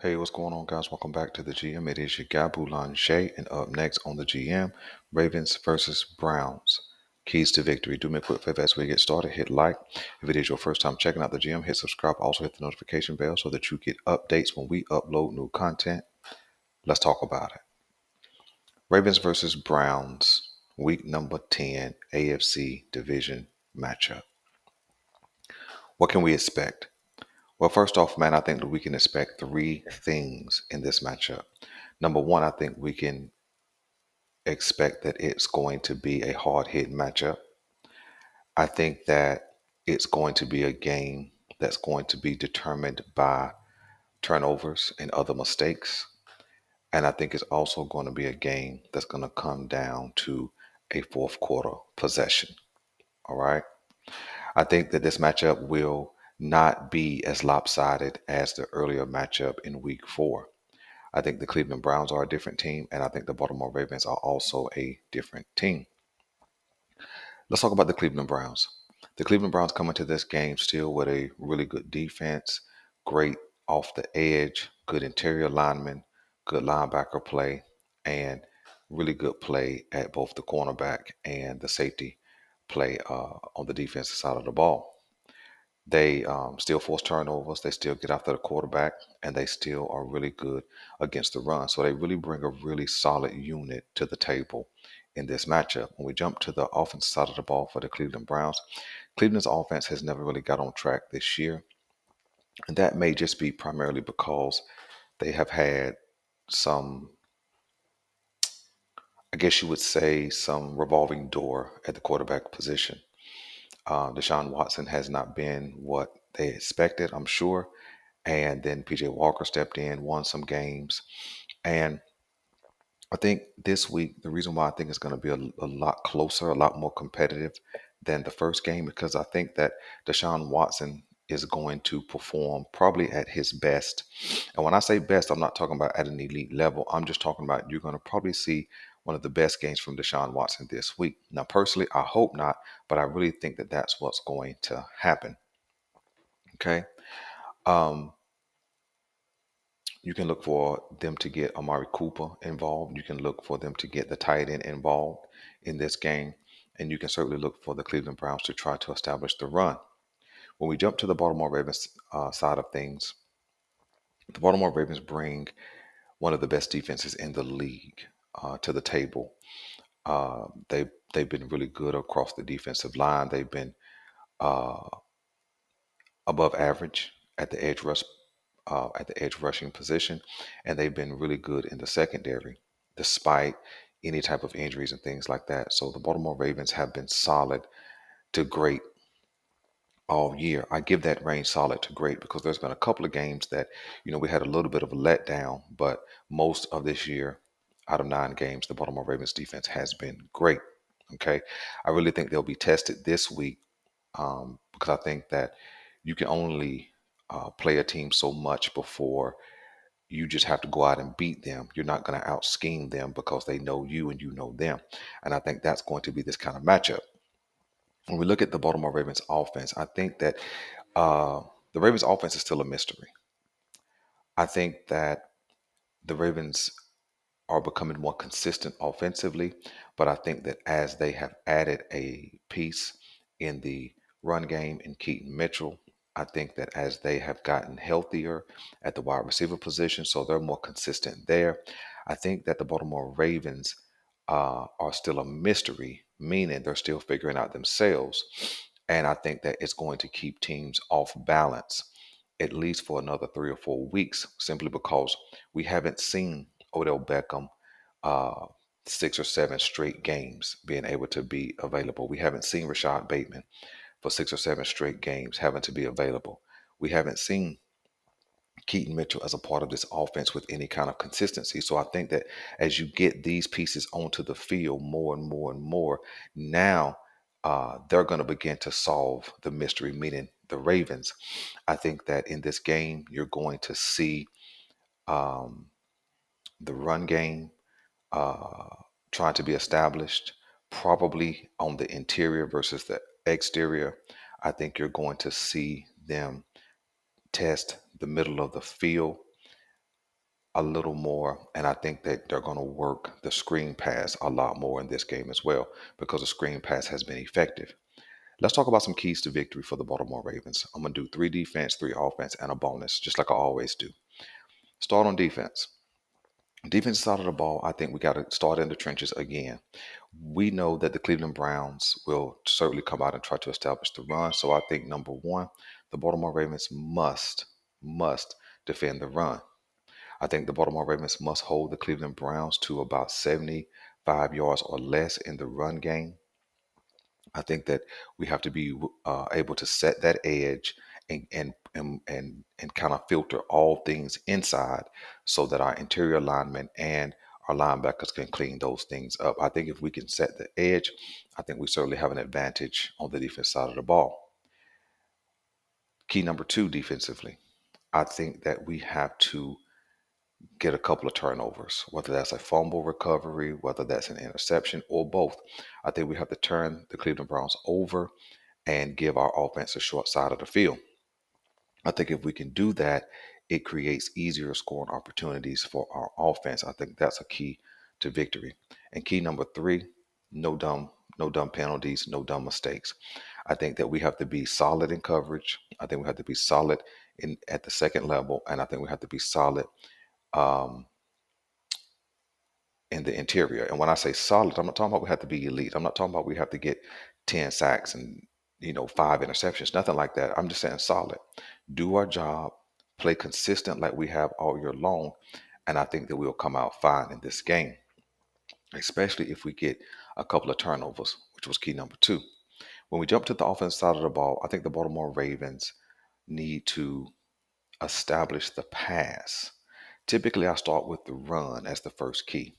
Hey, what's going on, guys? Welcome back to the GM. It is your guy, Boulanger, and up next on the GM, Ravens versus Browns. Keys to victory. Do me a quick favor as we get started. Hit like. If it is your first time checking out the GM, hit subscribe. Also, hit the notification bell so that you get updates when we upload new content. Let's talk about it. Ravens versus Browns, week number 10, AFC division matchup. What can we expect? Well, first off, man, I think that we can expect three things in this matchup. Number one, I think we can expect that it's going to be a hard hit matchup. I think that it's going to be a game that's going to be determined by turnovers and other mistakes. And I think it's also going to be a game that's going to come down to a fourth quarter possession. All right. I think that this matchup will not be as lopsided as the earlier matchup in week 4. I think the Cleveland Browns are a different team, and I think the Baltimore Ravens are also a different team. Let's talk about the Cleveland Browns. The Cleveland Browns come into this game still with a really good defense, great off the edge, good interior linemen, good linebacker play, and really good play at both the cornerback and the safety play on the defensive side of the ball. They still force turnovers. They still get after the quarterback, and they still are really good against the run. So they really bring a really solid unit to the table in this matchup. When we jump to the offensive side of the ball for the Cleveland Browns, Cleveland's offense has never really got on track this year. And that may just be primarily because they have had some, I guess you would say, some revolving door at the quarterback position. Deshaun Watson has not been what they expected, I'm sure. And then PJ Walker stepped in, won some games. And I think this week, the reason why I think it's going to be a lot closer, a lot more competitive than the first game, because I think that Deshaun Watson is going to perform probably at his best. And when I say best, I'm not talking about at an elite level. I'm just talking about you're going to probably see one of the best games from Deshaun Watson this week. Now, personally, I hope not, but I really think that that's what's going to happen. Okay. Um, You can look for them to get Amari Cooper involved. You can look for them to get the tight end involved in this game. And you can certainly look for the Cleveland Browns to try to establish the run. When we jump to the Baltimore Ravens side of things, the Baltimore Ravens bring one of the best defenses in the league to the table. They've been really good across the defensive line. They've been uh, above average at the edge rushing position, and they've been really good in the secondary, despite any type of injuries and things like that. So the Baltimore Ravens have been solid to great all year. I give that range solid to great because there's been a couple of games that, we had a little bit of a letdown, but most of this year, out of 9 games, the Baltimore Ravens defense has been great. Okay. I really think they'll be tested this week because I think that you can only play a team so much before you just have to go out and beat them. You're not going to out scheme them because they know you and you know them. And I think that's going to be this kind of matchup. When we look at the Baltimore Ravens offense, I think that uh, the Ravens offense is still a mystery. I think that the Ravens are becoming more consistent offensively, but I think that as they have added a piece in the run game in Keaton Mitchell, I think that as they have gotten healthier at the wide receiver position, so they're more consistent there. I think that the Baltimore Ravens are still a mystery, meaning they're still figuring out themselves. And I think that it's going to keep teams off balance at least for another 3 or 4 weeks, simply because we haven't seen Odell Beckham uh, 6 or 7 straight games being able to be available. We haven't seen Rashad Bateman for 6 or 7 straight games having to be available. We haven't seen Keaton Mitchell as a part of this offense with any kind of consistency. So I think that as you get these pieces onto the field more and more and more, now they're going to begin to solve the mystery, meaning the Ravens. I think that in this game, you're going to see um, the run game uh, trying to be established, probably on the interior versus the exterior. I think you're going to see them test the middle of the field a little more, and I think that they're going to work the screen pass a lot more in this game as well because the screen pass has been effective. Let's talk about some keys to victory for the Baltimore Ravens. I'm going to do three defense, three offense, and a bonus, just like I always do. Start on defense. Defense side of the ball, I think we got to start in the trenches again. We know that the Cleveland Browns will certainly come out and try to establish the run. So I think number one, the Baltimore Ravens must defend the run. I think the Baltimore Ravens must hold the Cleveland Browns to about 75 yards or less in the run game. I think that we have to be able to set that edge and kind of filter all things inside so that our interior linemen and our linebackers can clean those things up. I think if we can set the edge, I think we certainly have an advantage on the defense side of the ball. Key number two defensively, I think that we have to get a couple of turnovers, whether that's a fumble recovery, whether that's an interception, or both. I think we have to turn the Cleveland Browns over and give our offense a short side of the field. I think if we can do that, it creates easier scoring opportunities for our offense. I think that's a key to victory. And key number three, no dumb penalties, no dumb mistakes. I think that we have to be solid in coverage. I think we have to be solid in at the second level, and I think we have to be solid um, in the interior. And when I say solid, I'm not talking about we have to be elite. I'm not talking about we have to get 10 sacks and five interceptions, nothing like that. I'm just saying solid. Do our job, play consistent like we have all year long, and I think that we'll come out fine in this game, especially if we get a couple of turnovers, which was key number two. When we jump to the offensive side of the ball, I think the Baltimore Ravens need to establish the pass. Typically, I start with the run as the first key.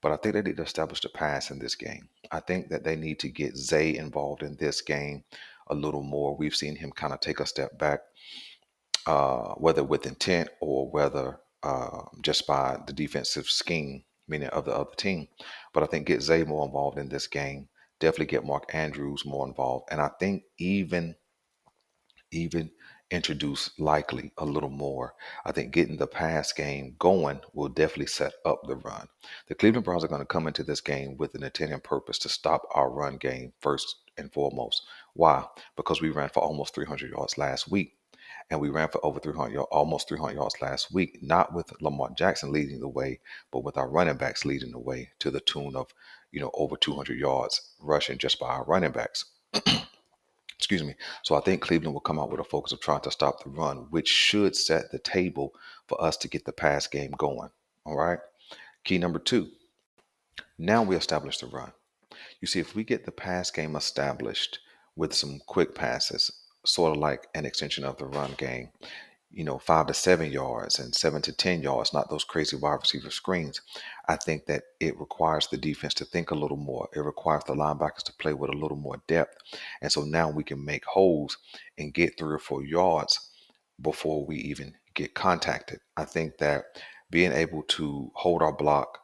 But I think they need to establish the pass in this game. I think that they need to get Zay involved in this game a little more. We've seen him kind of take a step back, whether with intent or whether just by the defensive scheme, meaning of the other team. But I think get Zay more involved in this game. Definitely get Mark Andrews more involved. And I think even introduce likely a little more. I think getting the pass game going will definitely set up the run. The Cleveland Browns are going to come into this game with an intent and purpose to stop our run game first and foremost. Why? Because we ran for almost 300 yards last week. And we ran for over 300 yards, almost 300 yards last week, not with Lamar Jackson leading the way, but with our running backs leading the way to the tune of, over 200 yards rushing just by our running backs. Excuse me. So I think Cleveland will come out with a focus of trying to stop the run, which should set the table for us to get the pass game going. All right. Key number two. Now we establish the run. You see, if we get the pass game established with some quick passes, sort of like an extension of the run game, 5 to 7 yards and 7 to 10 yards, not those crazy wide receiver screens. I think that it requires the defense to think a little more. It requires the linebackers to play with a little more depth. And so now we can make holes and get 3 or 4 yards before we even get contacted. I think that being able to hold our block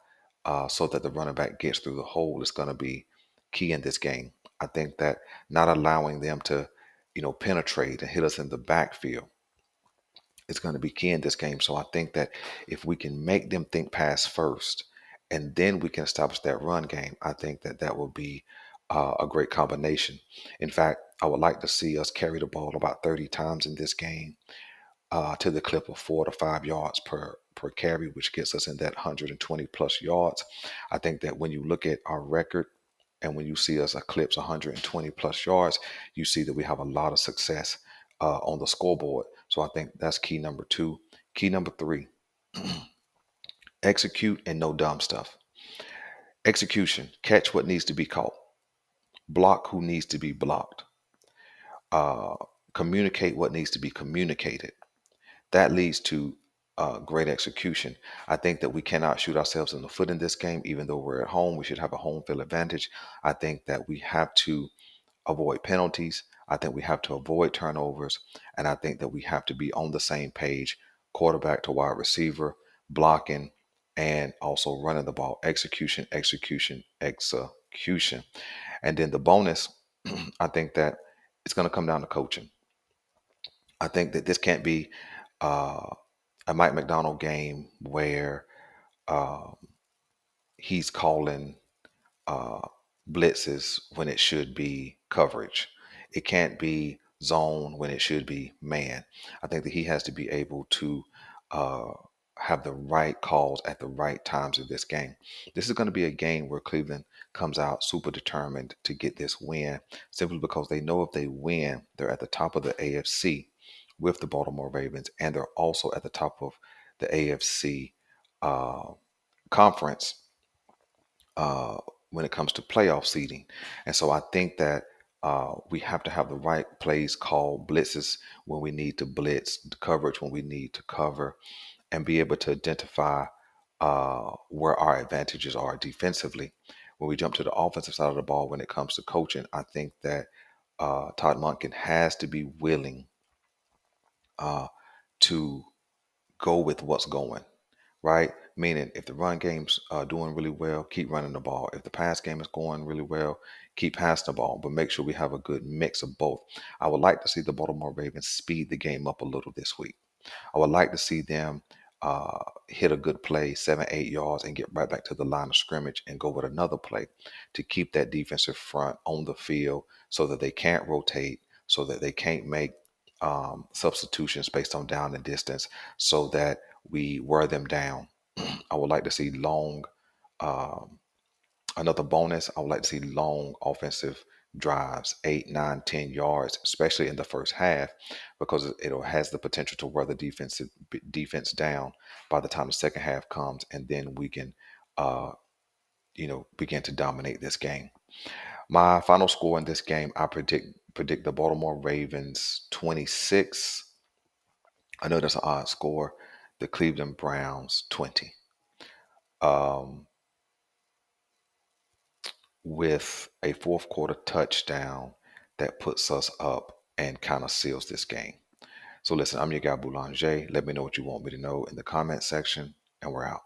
so that the running back gets through the hole is going to be key in this game. I think that not allowing them to, penetrate and hit us in the backfield is going to be key in this game. So I think that if we can make them think pass first, and then we can establish that run game, I think that that will be a great combination. In fact, I would like to see us carry the ball about 30 times in this game to the clip of 4 to 5 yards per carry, which gets us in that 120 plus yards. I think that when you look at our record and when you see us eclipse 120 plus yards, you see that we have a lot of success on the scoreboard. So I think that's key number two. Key number three, execute and no dumb stuff. Execution, catch what needs to be caught, block who needs to be blocked, uh, communicate what needs to be communicated. That leads to great execution. I think that we cannot shoot ourselves in the foot in this game, even though we're at home. We should have a home field advantage. I think that we have to avoid penalties. I think we have to avoid turnovers. And I think that we have to be on the same page, quarterback to wide receiver, blocking, and also running the ball. Execution, execution, execution. And then the bonus, I think that it's going to come down to coaching. I think that this can't be uh, a Mike McDonald game where uh, he's calling uh, blitzes when it should be coverage. It can't be zone when it should be man. I think that he has to be able to uh, have the right calls at the right times of this game. This is going to be a game where Cleveland comes out super determined to get this win simply because they know if they win, they're at the top of the AFC with the Baltimore Ravens, and they're also at the top of the AFC uh, conference uh, when it comes to playoff seeding. And so I think that we have to have the right plays called blitzes when we need to blitz, the coverage when we need to cover, and be able to identify where our advantages are defensively. When we jump to the offensive side of the ball, when it comes to coaching, I think that Todd Monken has to be willing uh, to go with what's going, right? Meaning, if the run game's doing really well, keep running the ball. If the pass game is going really well, keep passing the ball, but make sure we have a good mix of both. I would like to see the Baltimore Ravens speed the game up a little this week. I would like to see them hit a good play, 7, 8 yards, and get right back to the line of scrimmage and go with another play to keep that defensive front on the field so that they can't rotate, so that they can't make substitutions based on down and distance, so that we wear them down. I would like to see um, another bonus. I would like to see long offensive drives, 8, 9, 10 yards, especially in the first half, because it has the potential to wear the defense down by the time the second half comes, and then we can, uh, begin to dominate this game. My final score in this game, I predict the Baltimore Ravens 26. I know that's an odd score. The Cleveland Browns 20. Um, with a fourth quarter touchdown that puts us up and kind of seals this game. So listen, I'm your guy Boulanger. Let me know what you want me to know in the comment section, and we're out.